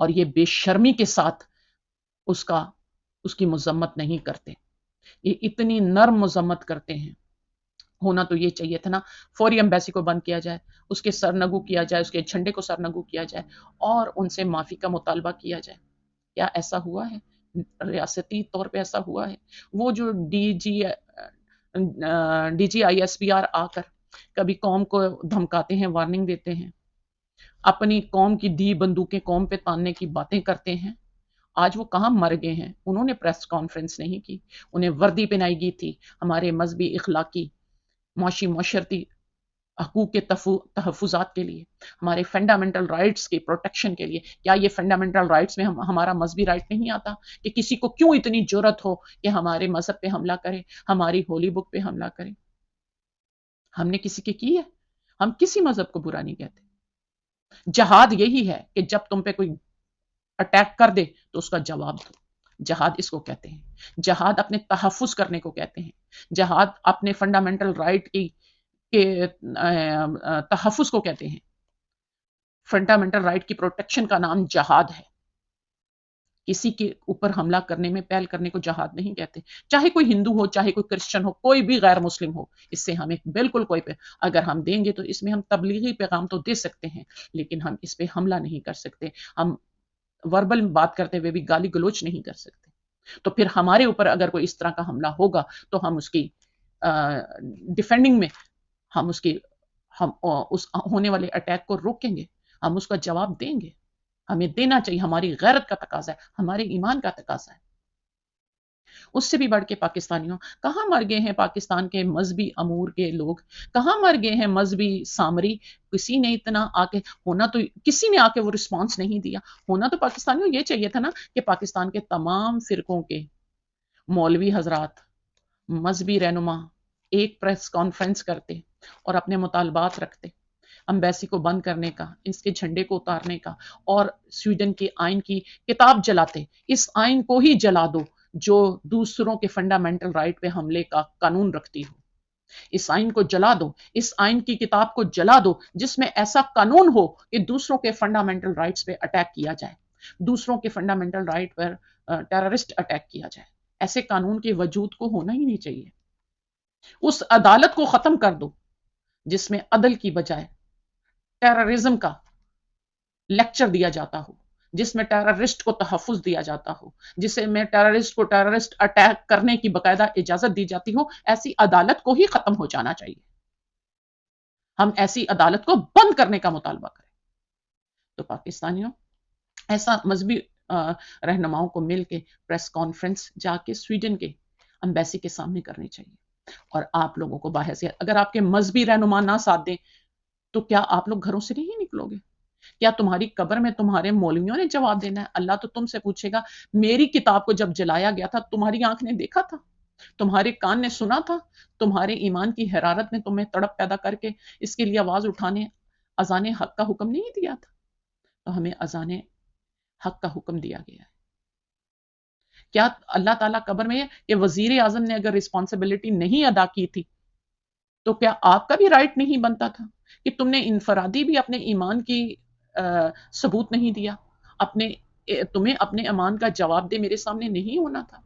اور یہ بے شرمی کے ساتھ اس کی مذمت نہیں کرتے. یہ اتنی نرم مذمت کرتے ہیں. ہونا تو یہ چاہیے تھا نا فوری ایمبیسی کو بند کیا جائے، اس کے سرنگو کیا جائے، اس کے جھنڈے کو سرنگو کیا جائے اور ان سے معافی کا مطالبہ کیا جائے. کیا ایسا ہوا ہے؟ ریاستی طور پہ ایسا ہوا ہے؟ وہ جو D G I S P R آ کر کبھی قوم کو دھمکاتے ہیں، وارننگ دیتے ہیں، اپنی قوم کی دی بندوقیں قوم پہ تاننے کی باتیں کرتے ہیں، آج وہ کہاں مر گئے ہیں؟ انہوں نے پریس کانفرنس نہیں کی، انہیں وردی پہنائی گئی تھی ہمارے مذہبی، اخلاقی، معاشی، معاشرتی حقوق کے تحفظات کے لیے، ہمارے فنڈامنٹل رائٹس کی پروٹیکشن کے لیے. کیا یہ فنڈامنٹل رائٹس میں ہمارا مذہبی رائٹ نہیں آتا کہ کسی کو کیوں اتنی جرت ہو کہ ہمارے مذہب پہ حملہ کرے، ہماری ہولی بک پہ حملہ کرے؟ ہم نے کسی کی ہے؟ ہم کسی مذہب کو برا نہیں کہتے. جہاد یہی ہے کہ جب تم پہ کوئی اٹیک کر دے تو اس کا جواب دو. جہاد اس کو کہتے ہیں. جہاد اپنے تحفظ کرنے کو کہتے ہیں. جہاد اپنے فنڈامنٹل رائٹ کے تحفظ کو کہتے ہیں. فنڈامنٹل رائٹ کی پروٹیکشن کا نام جہاد ہے. کسی کے اوپر حملہ کرنے میں پہل کرنے کو جہاد نہیں کہتے. چاہے کوئی ہندو ہو، چاہے کوئی کرسچن ہو، کوئی بھی غیر مسلم ہو، اس سے ہمیں بالکل اگر ہم دیں گے تو اس میں ہم تبلیغی پیغام تو دے سکتے ہیں، لیکن ہم اس پہ حملہ نہیں کر سکتے. ہم وربل بات کرتے ہوئے بھی گالی گلوچ نہیں کر سکتے. تو پھر ہمارے اوپر اگر کوئی اس طرح کا حملہ ہوگا تو ہم اس کی ڈیفینڈنگ میں ہم اس ہونے والے اٹیک کو روکیں گے، ہم اس کا جواب دیں گے. ہمیں دینا چاہیے، ہماری غیرت کا تقاضا ہے، ہمارے ایمان کا تقاضا ہے. اس سے بھی بڑھ کے پاکستانیوں کہاں مر گئے ہیں؟ پاکستان کے مذہبی امور کے لوگ کہاں مر گئے ہیں؟ مذہبی سامری کسی نے اتنا آ کے ہونا تو کسی نے آ کے وہ رسپانس نہیں دیا. ہونا تو پاکستانیوں یہ چاہیے تھا نا کہ پاکستان کے تمام فرقوں کے مولوی حضرات، مذہبی رہنما ایک پریس کانفرنس کرتے اور اپنے مطالبات رکھتے، امبیسی کو بند کرنے کا، اس کے جھنڈے کو اتارنے کا، اور سویڈن کے آئین کی کتاب جلاتے. اس آئین کو ہی جلا دو جو دوسروں کے فنڈامنٹل رائٹ پہ حملے کا قانون رکھتی ہو. اس آئین کو جلا دو، اس آئین کی کتاب کو جلا دو جس میں ایسا قانون ہو کہ دوسروں کے فنڈامنٹل رائٹس پہ اٹیک کیا جائے، دوسروں کے فنڈامنٹل رائٹ پر ٹیررسٹ اٹیک کیا جائے. ایسے قانون کے وجود کو ہونا ہی نہیں چاہیے. اس عدالت کو ختم کر دو جس میں عدل کی بجائے ٹیررزم کا لیکچر دیا جاتا ہو، جس میں ٹیررسٹ کو تحفظ دیا جاتا ہو، جسے میں ٹیررسٹ کو ٹیررسٹ اٹیک کرنے کی باقاعدہ اجازت دی جاتی ہو. ایسی عدالت کو ہی ختم ہو جانا چاہیے. ہم ایسی عدالت کو بند کرنے کا مطالبہ کریں. تو پاکستانیوں ایسا مذہبی رہنماؤں کو مل کے پریس کانفرنس جا کے سویڈن کے امبیسی کے سامنے کرنی چاہیے. اور آپ لوگوں کو باحثیت اگر آپ کے مذہبی رہنما نہ ساتھ دیں تو کیا آپ لوگ گھروں سے نہیں نکلو گے؟ کیا تمہاری قبر میں تمہارے مولویوں نے جواب دینا ہے؟ اللہ تو تم سے پوچھے گا میری کتاب کو جب جلایا گیا تھا تمہاری آنکھ نے دیکھا تھا، تمہارے کان نے سنا تھا، تمہارے ایمان کی حرارت نے تمہیں تڑپ پیدا کر کے اس کے لیے آواز اٹھانے اذان حق کا حکم نہیں دیا تھا؟ تو ہمیں اذان حق کا حکم دیا گیا ہے. کیا اللہ تعالیٰ قبر میں کہ وزیر اعظم نے اگر رسپانسبلٹی نہیں ادا کی تھی تو کیا آپ کا بھی رائٹ نہیں بنتا تھا کہ تم نے انفرادی بھی اپنے ایمان کی ثبوت نہیں دیا؟ تمہیں اپنے ایمان کا جواب دے میرے سامنے نہیں ہونا تھا؟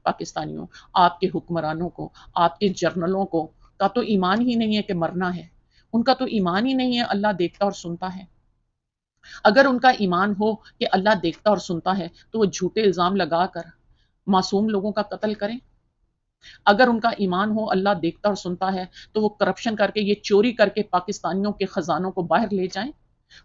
پاکستانیوں آپ کے حکمرانوں کو، آپ کے جرنلوں کو کا تو ایمان ہی نہیں ہے کہ مرنا ہے. ان کا تو ایمان ہی نہیں ہے اللہ دیکھتا اور سنتا ہے. اگر ان کا ایمان ہو کہ اللہ دیکھتا اور سنتا ہے تو وہ جھوٹے الزام لگا کر معصوم لوگوں کا قتل کریں. اگر ان کا ایمان ہو اللہ دیکھتا اور سنتا ہے تو وہ کرپشن کر کے، یہ چوری کر کے پاکستانیوں کے خزانوں کو باہر لے جائیں.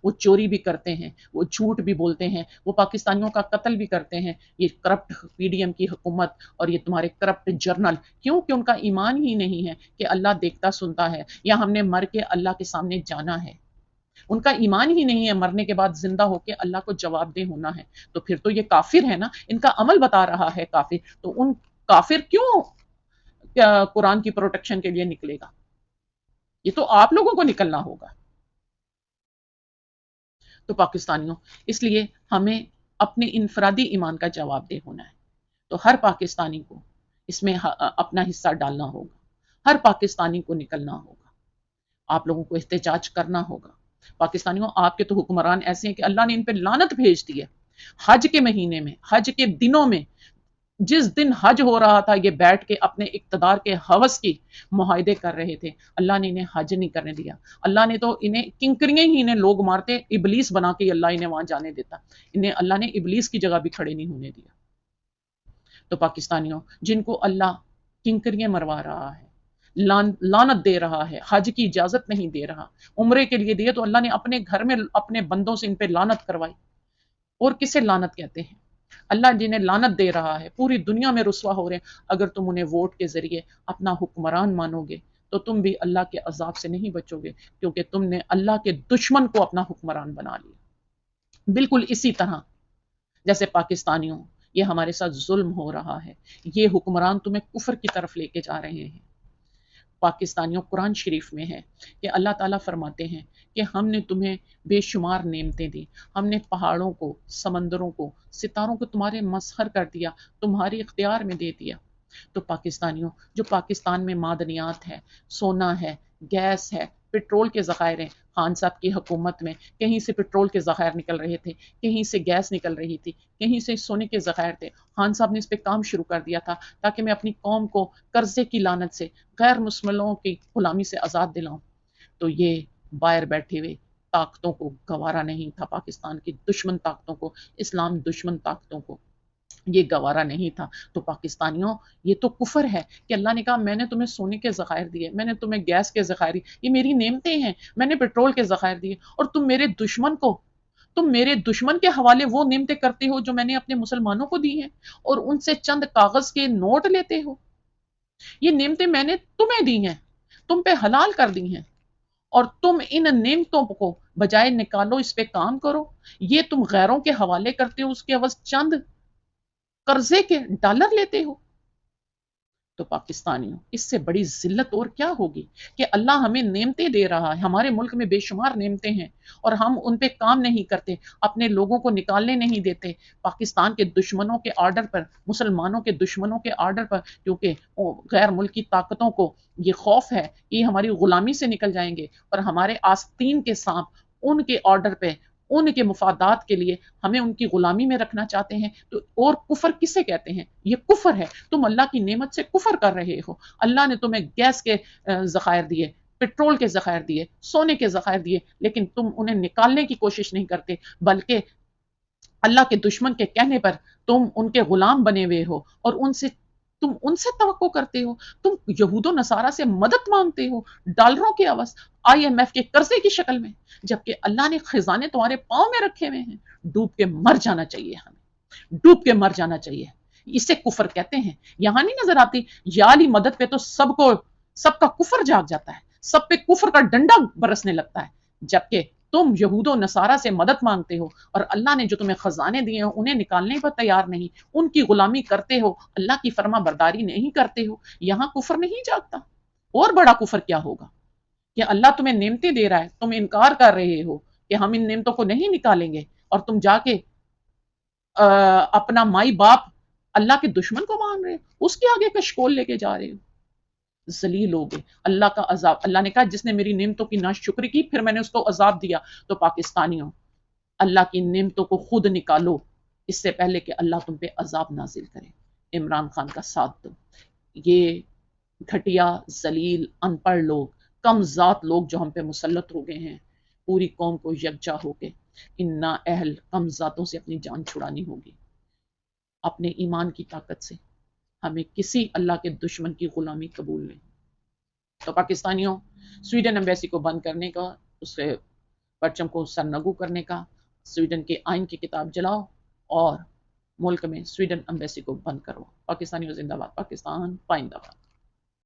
وہ چوری بھی کرتے ہیں، وہ جھوٹ بھی بولتے ہیں، وہ پاکستانیوں کا قتل بھی کرتے ہیں. یہ کرپٹ پی ڈی ایم کی حکومت اور یہ تمہارے کرپٹ جرنل، کیوں کہ ان کا ایمان ہی نہیں ہے کہ اللہ دیکھتا سنتا ہے یا ہم نے مر کے اللہ کے سامنے جانا ہے. ان کا ایمان ہی نہیں ہے مرنے کے بعد زندہ ہو کے اللہ کو جواب دہ ہونا ہے. تو پھر تو یہ کافر ہے نا. ان کا عمل بتا رہا ہے کافر. تو ان کافر کیوں قرآن کی پروٹیکشن کے لیے نکلے گا؟ یہ تو آپ لوگوں کو نکلنا ہوگا. تو پاکستانیوں اس لیے ہمیں اپنے انفرادی ایمان کا جواب دہ ہونا ہے. تو ہر پاکستانی کو اس میں اپنا حصہ ڈالنا ہوگا، ہر پاکستانی کو نکلنا ہوگا، آپ لوگوں کو احتجاج کرنا ہوگا. پاکستانیوں آپ کے تو حکمران ایسے ہیں کہ اللہ نے ان پہ لعنت بھیج دی ہے. حج کے مہینے میں، حج کے دنوں میں، جس دن حج ہو رہا تھا یہ بیٹھ کے اپنے اقتدار کے ہوس کی معاہدے کر رہے تھے. اللہ نے انہیں حج نہیں کرنے دیا. اللہ نے تو انہیں کنکریاں ہی انہیں لوگ مارتے، ابلیس بنا کے اللہ انہیں وہاں جانے دیتا. انہیں اللہ نے ابلیس کی جگہ بھی کھڑے نہیں ہونے دیا. تو پاکستانیوں جن کو اللہ کنکریاں مروا رہا ہے، لعنت دے رہا ہے، حج کی اجازت نہیں دے رہا، عمرے کے لیے دیے تو اللہ نے اپنے گھر میں اپنے بندوں سے ان پہ لعنت کروائی. اور کسے لعنت کہتے ہیں؟ اللہ جنہیں لعنت دے رہا ہے پوری دنیا میں رسوا ہو رہے ہیں. اگر تم انہیں ووٹ کے ذریعے اپنا حکمران مانو گے تو تم بھی اللہ کے عذاب سے نہیں بچو گے، کیونکہ تم نے اللہ کے دشمن کو اپنا حکمران بنا لیا. بالکل اسی طرح جیسے پاکستانیوں یہ ہمارے ساتھ ظلم ہو رہا ہے، یہ حکمران تمہیں کفر کی طرف لے کے جا رہے ہیں. پاکستانیوں قرآن شریف میں ہے کہ اللہ تعالیٰ فرماتے ہیں کہ ہم نے تمہیں بے شمار نعمتیں دی، ہم نے پہاڑوں کو، سمندروں کو، ستاروں کو تمہارے مسخر کر دیا، تمہاری اختیار میں دے دیا. تو پاکستانیوں جو پاکستان میں معدنیات ہے، سونا ہے، گیس ہے، پیٹرول کے ذخائر ہیں. خان صاحب کی حکومت میں کہیں سے پیٹرول کے ذخائر نکل رہے تھے، کہیں سے گیس نکل رہی تھی، کہیں سے سونے کے ذخائر تھے. خان صاحب نے اس پہ کام شروع کر دیا تھا تاکہ میں اپنی قوم کو قرضے کی لعنت سے، غیر مسلموں کی غلامی سے آزاد دلاؤں. تو یہ باہر بیٹھے ہوئے طاقتوں کو گوارا نہیں تھا، پاکستان کی دشمن طاقتوں کو، اسلام دشمن طاقتوں کو یہ گوارا نہیں تھا. تو پاکستانیوں یہ تو کفر ہے کہ اللہ نے کہا میں نے تمہیں سونے کے ذخائر دیے، میں نے تمہیں گیس کے ذخائر دیے، یہ میری نعمتیں ہیں، میں نے پیٹرول کے ذخائر دیے، اور تم میرے دشمن کے حوالے وہ نعمتیں کرتے ہو جو میں نے اپنے مسلمانوں کو دی ہیں، اور ان سے چند کاغذ کے نوٹ لیتے ہو. یہ نعمتیں میں نے تمہیں دی ہیں، تم پہ حلال کر دی ہیں، اور تم ان نعمتوں کو بجائے نکالو اس پہ کام کرو، یہ تم غیروں کے حوالے کرتے ہو، اس کے عوض چند قرضے کے ڈالر لیتے ہو. تو پاکستانیوں اس سے بڑی ذلت اور کیا ہوگی کہ اللہ ہمیں نعمتیں دے رہا ہے، ہمارے ملک میں بے شمار نعمتیں ہیں، اور ہم ان پہ کام نہیں کرتے، اپنے لوگوں کو نکالنے نہیں دیتے. پاکستان کے دشمنوں کے آرڈر پر، مسلمانوں کے دشمنوں کے آرڈر پر، کیونکہ غیر ملکی طاقتوں کو یہ خوف ہے کہ ہماری غلامی سے نکل جائیں گے، اور ہمارے آستین کے سانپ ان کے آرڈر پہ، ان کے مفادات کے لیے ہمیں ان کی غلامی میں رکھنا چاہتے ہیں. تو اور کفر کسے کہتے ہیں؟ یہ کفر ہے. تم اللہ کی نعمت سے کفر کر رہے ہو. اللہ نے تمہیں گیس کے ذخائر دیے، پیٹرول کے ذخائر دیے، سونے کے ذخائر دیے، لیکن تم انہیں نکالنے کی کوشش نہیں کرتے، بلکہ اللہ کے دشمن کے کہنے پر تم ان کے غلام بنے ہوئے ہو، اور تم ان سے توقع کرتے ہو، تم یہود و نصارہ سے مدد مانگتے ہو ڈالروں کے عوض، IMF کے قرضے کی شکل میں، جبکہ اللہ نے خزانے تمہارے پاؤں میں رکھے ہوئے ہیں. ڈوب کے مر جانا چاہیے، ہمیں ڈوب کے مر جانا چاہیے. اسے کفر کہتے ہیں. یہاں نہیں نظر آتی یا علی مدد پہ تو سب کا کفر جاگ جاتا ہے، سب پہ کفر کا ڈنڈا برسنے لگتا ہے، جبکہ تم یہود و نصارہ سے مدد مانگتے ہو، اور اللہ نے جو تمہیں خزانے دیے ہیں انہیں نکالنے پر تیار نہیں، ان کی غلامی کرتے ہو، اللہ کی فرما برداری نہیں کرتے ہو. یہاں کفر نہیں جاگتا. اور بڑا کفر کیا ہوگا کہ اللہ تمہیں نعمتیں دے رہا ہے، تم انکار کر رہے ہو کہ ہم ان نعمتوں کو نہیں نکالیں گے، اور تم جا کے اپنا مائی باپ اللہ کے دشمن کو مان رہے ہو، اس کے آگے کشکول لے کے جا رہے ہو. ذلیل ہو گئے. اللہ کا عذاب، اللہ نے کہا جس نے میری نعمتوں کی ناشکری کی پھر میں نے اس کو عذاب دیا. تو پاکستانیوں اللہ کی نعمتوں کو خود نکالو اس سے پہلے کہ اللہ تم پہ عذاب نازل کرے. عمران خان کا ساتھ دو. یہ گھٹیا، ذلیل، ان پڑھ لوگ، کم ذات لوگ جو ہم پہ مسلط ہو گئے ہیں، پوری قوم کو یکجا ہو کے ان نااہل کم ذاتوں سے اپنی جان چھڑانی ہوگی. اپنے ایمان کی طاقت سے ہمیں کسی اللہ کے دشمن کی غلامی قبول نہیں. تو پاکستانیوں سویڈن ایمبیسی کو بند کرنے کا، اس سے پرچم کو سرنگو کرنے کا، سویڈن کے آئین کی کتاب جلاؤ اور ملک میں سویڈن ایمبیسی کو بند کرو. پاکستانیوں زندہ باد، پاکستان پائندہ باد.